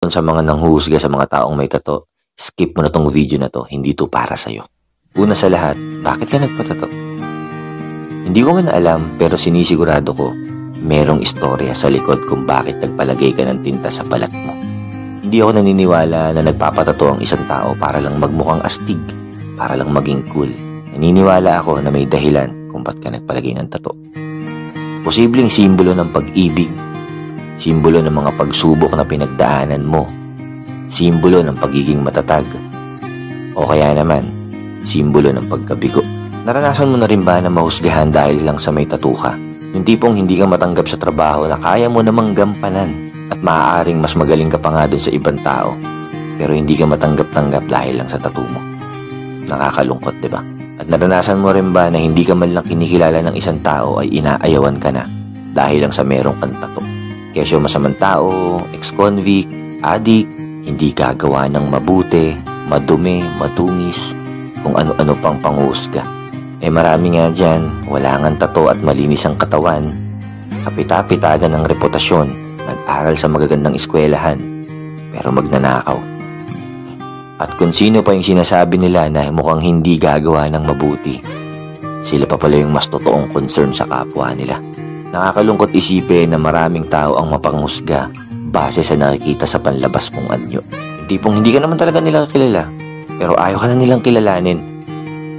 Sa mga nanghuhusga sa mga taong may tato, skip mo na tong video na to, hindi to para sa'yo. Una sa lahat, bakit ka nagpatato? Hindi ko man alam, pero sinisigurado ko, merong istorya sa likod kung bakit nagpalagay ka ng tinta sa balat mo. Hindi ako naniniwala na nagpapatato ang isang tao para lang magmukhang astig, para lang maging cool. Naniniwala ako na may dahilan kung ba't ka nagpalagay ng tato. Posibleng simbolo ng pag-ibig, simbolo ng mga pagsubok na pinagdaanan mo, simbolo ng pagiging matatag, o kaya naman, simbolo ng pagkabigo. Naranasan mo na rin ba na mahusgahan dahil lang sa may tattoo ka? Yung tipong hindi ka matanggap sa trabaho na kaya mo namang gampanan at maaaring mas magaling ka pa nga dun sa ibang tao, pero hindi ka matanggap-tanggap dahil lang sa tattoo mo. Nakakalungkot, di ba? At naranasan mo rin ba na hindi ka man lang kinikilala ng isang tao ay inaayawan ka na dahil lang sa merong kang tattoo? Kesyo masamang tao, ex-convict, addict, hindi gagawa ng mabuti, madumi, matungis, kung ano-ano pang panghusga. Marami nga dyan, wala ngang tato at malinis ang katawan, kapita-pitagan ng reputasyon, nag-aral sa magagandang eskwelahan, pero magnanakaw. At kung sino pa yung sinasabi nila na mukhang hindi gagawa ng mabuti, sila pa pala yung mas totoong concern sa kapwa nila. Nakakalungkot isipin na maraming tao ang mapanghusga base sa nakikita sa panlabas mong anyo. Yung tipong hindi ka naman talaga nila kilala, pero ayaw ka na nilang kilalanin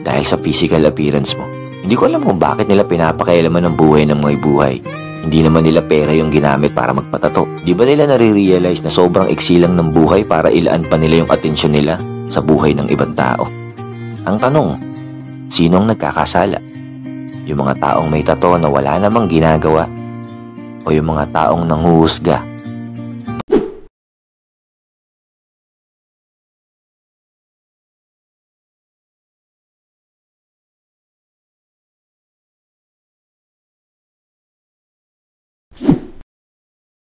dahil sa physical appearance mo. Hindi ko alam kung bakit nila pinapakialaman ng buhay ng mga buhay. Hindi naman nila pera yung ginamit para magpatato. Di ba nila nare-realize na sobrang iksi lang ng buhay para ilaan pa nila yung atensyon nila sa buhay ng ibang tao? Ang tanong, sinong nagkakasala? Yung mga taong may tato na wala namang ginagawa, o yung mga taong nanghuhusga